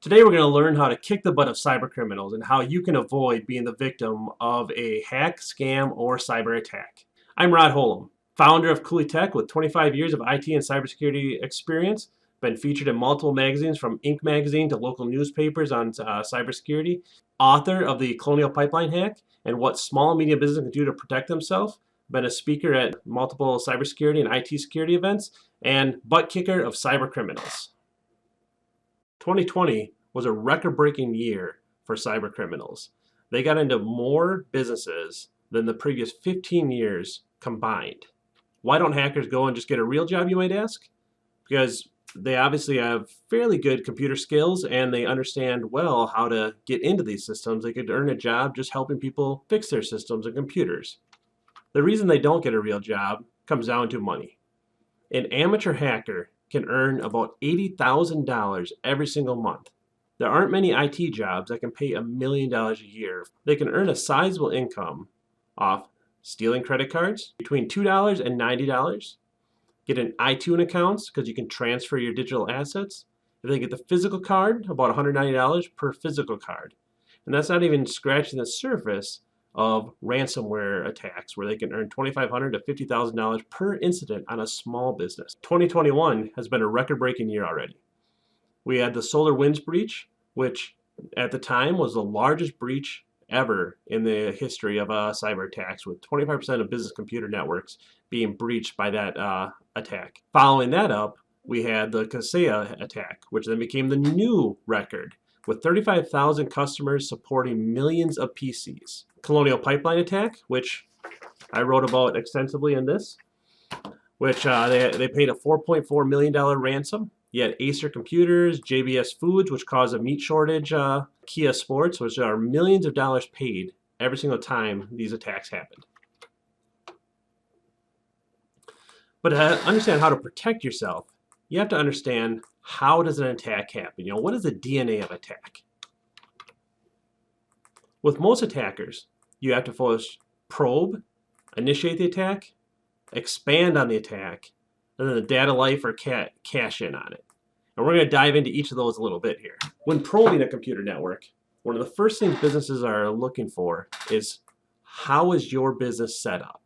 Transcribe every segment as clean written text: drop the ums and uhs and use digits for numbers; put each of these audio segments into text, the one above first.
Today we're going to learn how to kick the butt of cyber criminals and how you can avoid being the victim of a hack, scam, or cyber attack. I'm Rod Holum, founder of Coulee Tech with 25 years of IT and cybersecurity experience. Been featured in multiple magazines from Inc. magazine to local newspapers on cybersecurity. Author of the Colonial Pipeline Hack and what small and medium business can do to protect themselves. Been a speaker at multiple cybersecurity and IT security events and butt kicker of cyber criminals. 2020 was a record-breaking year for cyber criminals. They got into more businesses than the previous 15 years combined. Why don't hackers go and just get a real job, you might ask? Because they obviously have fairly good computer skills and they understand well how to get into these systems. They could earn a job just helping people fix their systems and computers. The reason they don't get a real job comes down to money. An amateur hacker can earn about $80,000 every single month. There aren't many IT jobs that can pay $1 million a year. They can earn a sizable income off stealing credit cards between $2 and $90, get an iTunes account because you can transfer your digital assets. If they get the physical card, about $190 per physical card. And that's not even scratching the surface of ransomware attacks where they can earn $2,500 to $50,000 per incident on a small business. 2021 has been a record-breaking year already. We had the SolarWinds breach, which at the time was the largest breach ever in the history of cyber attacks, with 25% of business computer networks being breached by that attack. Following that up, we had the Kaseya attack, which then became the new record, with 35,000 customers supporting millions of PCs. Colonial Pipeline attack, which I wrote about extensively in this, which they paid a $4.4 million ransom. You had Acer Computers, JBS Foods, which caused a meat shortage, Kia Sports, which are millions of dollars paid every single time these attacks happened. But to understand how to protect yourself, you have to understand how does an attack happen. What is the DNA of attack? With most attackers, you have to first probe, initiate the attack, expand on the attack, and then the data life or cash in on it. And we're going to dive into each of those a little bit here. When probing a computer network, one of the first things businesses are looking for is how is your business set up,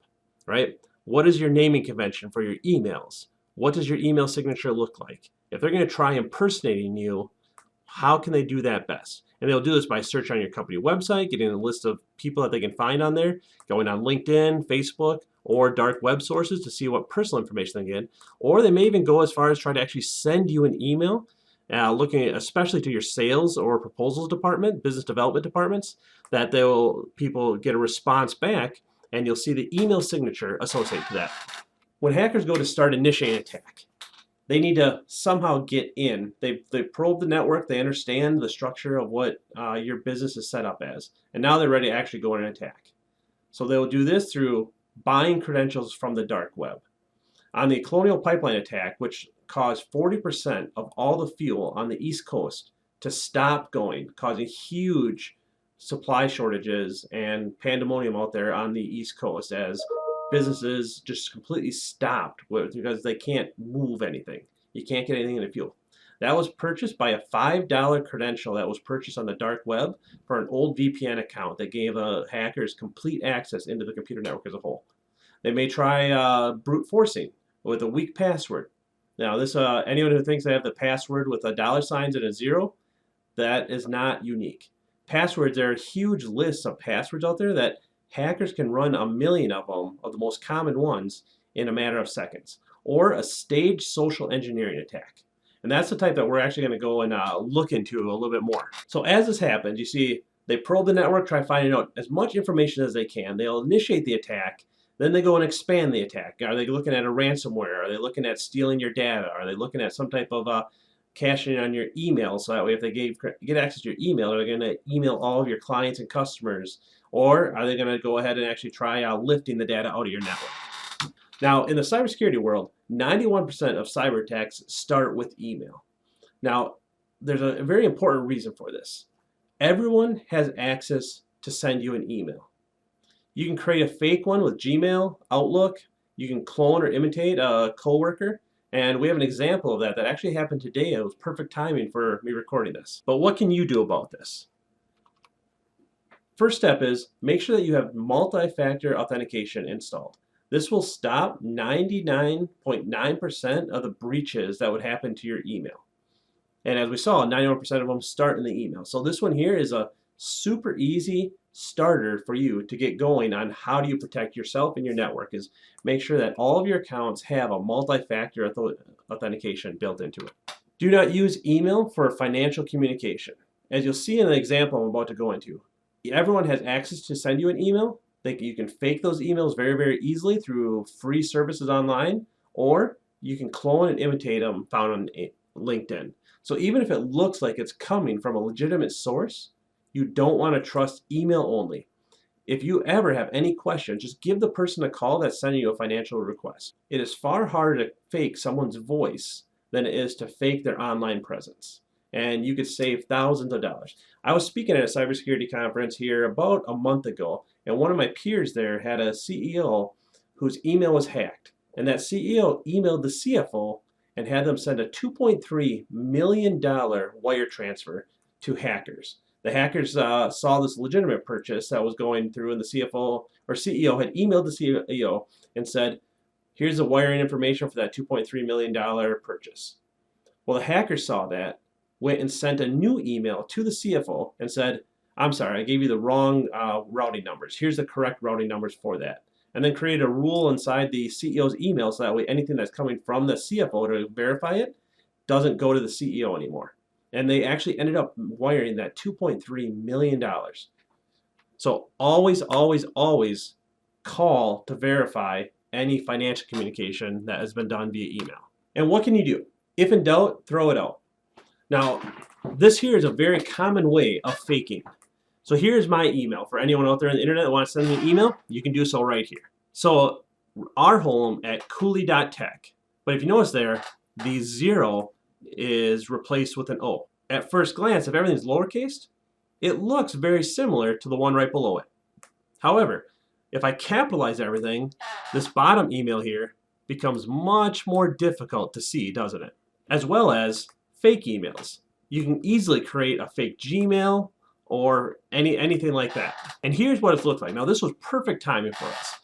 right? What is your naming convention for your emails? What does your email signature look like? If they're going to try impersonating you, how can they do that best? And they'll do this by searching on your company website, getting a list of people that they can find on there, going on LinkedIn, Facebook, or dark web sources to see what personal information they get. Or they may even go as far as try to actually send you an email, looking at, especially to your sales or proposals department, business development departments, that people get a response back, and you'll see the email signature associated to that. When hackers go to start initiating an attack, they need to somehow get in. They probe the network, they understand the structure of what your business is set up as, and now they're ready to actually go in and attack. So they will do this through buying credentials from the dark web. On the Colonial Pipeline attack, which caused 40% of all the fuel on the East Coast to stop going, causing huge supply shortages and pandemonium out there on the East Coast as businesses just completely stopped because they can't move anything. You can't get anything in the fuel. That was purchased by a $5 credential that was purchased on the dark web for an old VPN account that gave hackers complete access into the computer network as a whole. They may try brute forcing with a weak password. Now, this anyone who thinks they have the password with a dollar signs and a zero, that is not unique. Passwords, there are huge lists of passwords out there that hackers can run 1 million of them, of the most common ones, in a matter of seconds. Or a staged social engineering attack. And that's the type that we're actually going to go and look into a little bit more. So as this happens, you see they probe the network, try finding out as much information as they can. They'll initiate the attack. Then they go and expand the attack. Are they looking at a ransomware? Are they looking at stealing your data? Are they looking at some type of cashing on your email? So that way if they get access to your email, are they going to email all of your clients and customers? Or are they going to go ahead and actually try lifting the data out of your network? Now, in the cybersecurity world, 91% of cyber attacks start with email. Now, there's a very important reason for this. Everyone has access to send you an email. You can create a fake one with Gmail, Outlook. You can clone or imitate a coworker. And we have an example of that that actually happened today. It was perfect timing for me recording this. But what can you do about this? First step is make sure that you have multi-factor authentication installed. This will stop 99.9% of the breaches that would happen to your email. And as we saw, 91% of them start in the email. So this one here is a super easy starter for you to get going on how do you protect yourself and your network, is make sure that all of your accounts have a multi-factor authentication built into it. Do not use email for financial communication. As you'll see in the example I'm about to go into, everyone has access to send you an email. You can fake those emails very, very easily through free services online, or you can clone and imitate them found on LinkedIn. So even if it looks like it's coming from a legitimate source, you don't want to trust email only. If you ever have any questions, just give the person a call that's sending you a financial request. It is far harder to fake someone's voice than it is to fake their online presence. And you could save thousands of dollars. I was speaking at a cybersecurity conference here about a month ago, and one of my peers there had a CEO whose email was hacked. And that CEO emailed the CFO and had them send a $2.3 million wire transfer to hackers. The hackers saw this legitimate purchase that was going through, and the CFO or CEO had emailed the CEO and said, here's the wiring information for that $2.3 million purchase. Well, the hackers saw that, went and sent a new email to the CFO and said, I'm sorry, I gave you the wrong routing numbers. Here's the correct routing numbers for that. And then create a rule inside the CEO's email so that way anything that's coming from the CFO to verify it doesn't go to the CEO anymore. And they actually ended up wiring that $2.3 million. So always, always, always call to verify any financial communication that has been done via email. And what can you do? If in doubt, throw it out. Now, this here is a very common way of faking. So here's my email. For anyone out there on the internet that wants to send me an email, you can do so right here. So our Holum at Coulee.Tech. But if you notice there, the 0 is replaced with an O. At first glance, if everything's lowercase, it looks very similar to the one right below it. However, if I capitalize everything, this bottom email here becomes much more difficult to see, doesn't it? As well as fake emails. You can easily create a fake Gmail or anything like that. And here's what it looks like. Now this was perfect timing for us.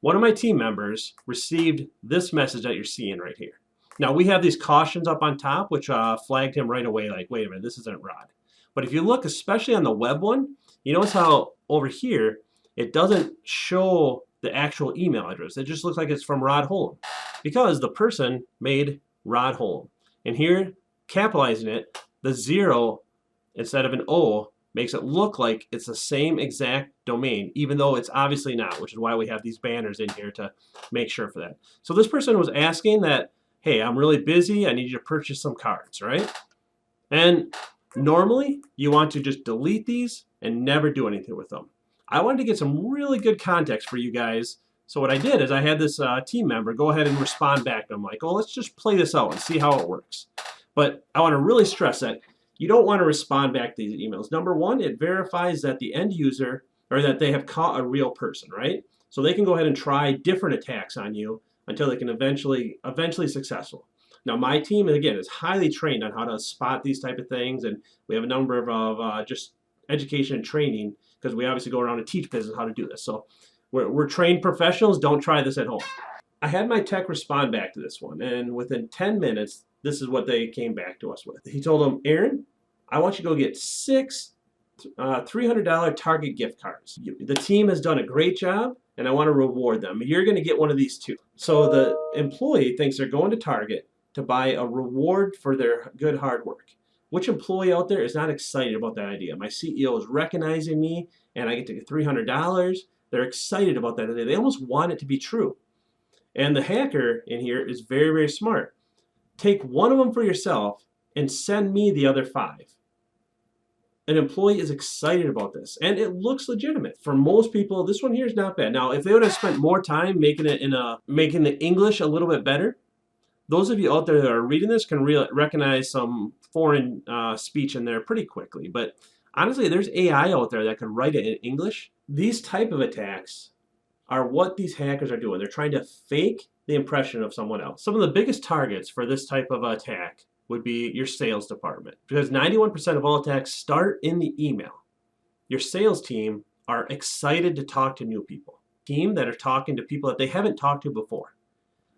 One of my team members received this message that you're seeing right here. Now we have these cautions up on top, which flagged him right away, like, wait a minute, this isn't Rod. But if you look, especially on the web one, you notice how over here, it doesn't show the actual email address. It just looks like it's from Rod Holum, because the person made Rod Holum. And here, capitalizing it, the 0 instead of an O makes it look like it's the same exact domain, even though it's obviously not, which is why we have these banners in here to make sure for that. So this person was asking that, hey, I'm really busy, I need you to purchase some cards, right? And normally, you want to just delete these and never do anything with them. I wanted to get some really good context for you guys. So what I did is I had this team member go ahead and respond back. I'm like, oh, let's just play this out and see how it works. But I want to really stress that you don't want to respond back to these emails. Number one, it verifies that the end user, or that they have caught a real person, right? So they can go ahead and try different attacks on you until they can eventually successful. Now my team, again, is highly trained on how to spot these type of things, and we have a number of just education and training, because we obviously go around and teach business how to do this. So we're trained professionals. Don't try this at home. I had my tech respond back to this one, and within 10 minutes, this is what they came back to us with. He told them, Aaron, I want you to go get 6 $300 Target gift cards. The team has done a great job, and I want to reward them. You're going to get one of these too. So the employee thinks they're going to Target to buy a reward for their good hard work. Which employee out there is not excited about that idea? My CEO is recognizing me, and I get to get $300. They're excited about that idea. They almost want it to be true. And the hacker in here is very, very smart. Take one of them for yourself and send me the other 5. An employee is excited about this, and it looks legitimate. For most people, this one here is not bad. Now, if they would have spent more time making the English a little bit better, those of you out there that are reading this can recognize some foreign speech in there pretty quickly. But honestly, there's AI out there that can write it in English. These type of attacks are what these hackers are doing. They're trying to fake the impression of someone else. Some of the biggest targets for this type of attack would be your sales department, because 91% of all attacks start in the email. Your sales team are excited to talk to new people. Team that are talking to people that they haven't talked to before.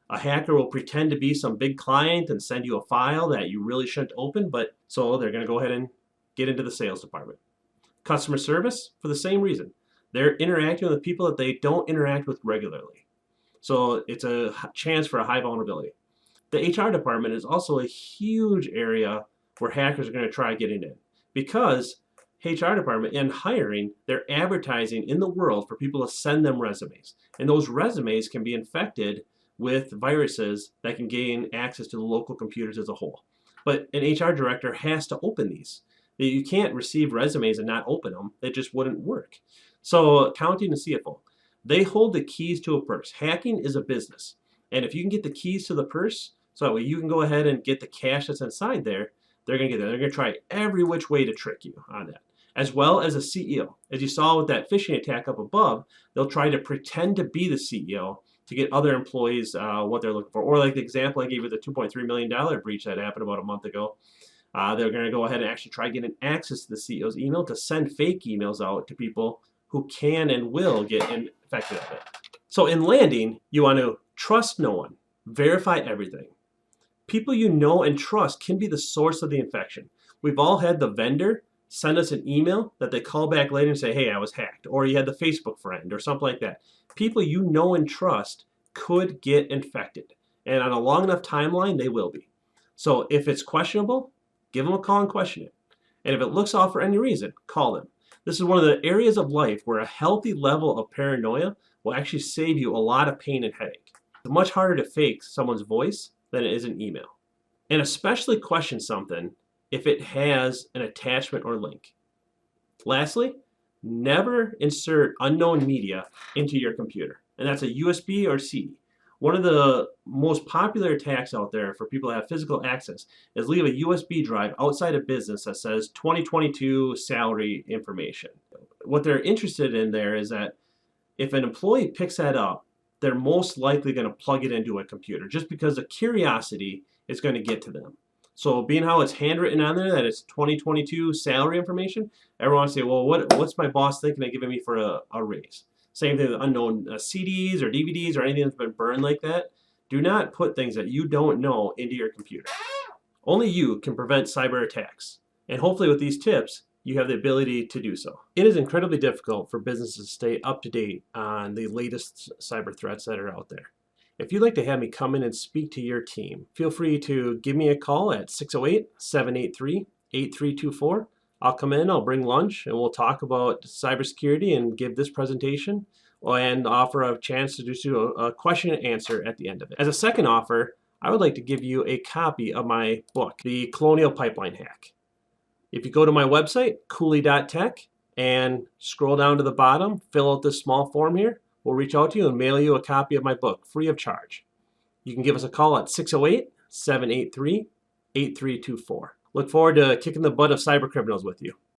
A hacker will pretend to be some big client and send you a file that you really shouldn't open, but so they're going to go ahead and get into the sales department. Customer service, for the same reason. They're interacting with people that they don't interact with regularly. So it's a chance for a high vulnerability. The HR department is also a huge area where hackers are going to try getting in, because HR department and hiring, they're advertising in the world for people to send them resumes. And those resumes can be infected with viruses that can gain access to the local computers as a whole. But an HR director has to open these. You can't receive resumes and not open them. It just wouldn't work. So accounting and CFO, they hold the keys to a purse. Hacking is a business. And if you can get the keys to the purse, so that way you can go ahead and get the cash that's inside there, they're going to get there. They're going to try every which way to trick you on that. As well as a CEO. As you saw with that phishing attack up above, they'll try to pretend to be the CEO to get other employees what they're looking for. Or like the example I gave you, the $2.3 million breach that happened about a month ago. They're going to go ahead and actually try getting access to the CEO's email to send fake emails out to people who can and will get infected of it. So in landing, you want to trust no one. Verify everything. People you know and trust can be the source of the infection. We've all had the vendor send us an email that they call back later and say, hey, I was hacked. Or you had the Facebook friend or something like that. People you know and trust could get infected. And on a long enough timeline, they will be. So if it's questionable, give them a call and question it. And if it looks off for any reason, call them. This is one of the areas of life where a healthy level of paranoia will actually save you a lot of pain and headache. It's much harder to fake someone's voice than it is an email. And especially question something if it has an attachment or link. Lastly, never insert unknown media into your computer. And that's a USB or CD. One of the most popular attacks out there for people that have physical access is leave a USB drive outside a business that says 2022 salary information. What they're interested in there is that if an employee picks that up, they're most likely going to plug it into a computer just because the curiosity is going to get to them. So being how it's handwritten on there that it's 2022 salary information, everyone wants to say, well, what's my boss thinking of giving me for a raise? Same thing with unknown CDs or DVDs or anything that's been burned like that. Do not put things that you don't know into your computer. Only you can prevent cyber attacks. And hopefully with these tips, you have the ability to do so. It is incredibly difficult for businesses to stay up to date on the latest cyber threats that are out there. If you'd like to have me come in and speak to your team, feel free to give me a call at 608-783-8324. I'll come in, I'll bring lunch, and we'll talk about cybersecurity and give this presentation and offer a chance to do a question and answer at the end of it. As a second offer, I would like to give you a copy of my book, The Colonial Pipeline Hack. If you go to my website, Coulee.Tech, and scroll down to the bottom, fill out this small form here, we'll reach out to you and mail you a copy of my book free of charge. You can give us a call at 608-783-8324. Look forward to kicking the butt of cyber criminals with you.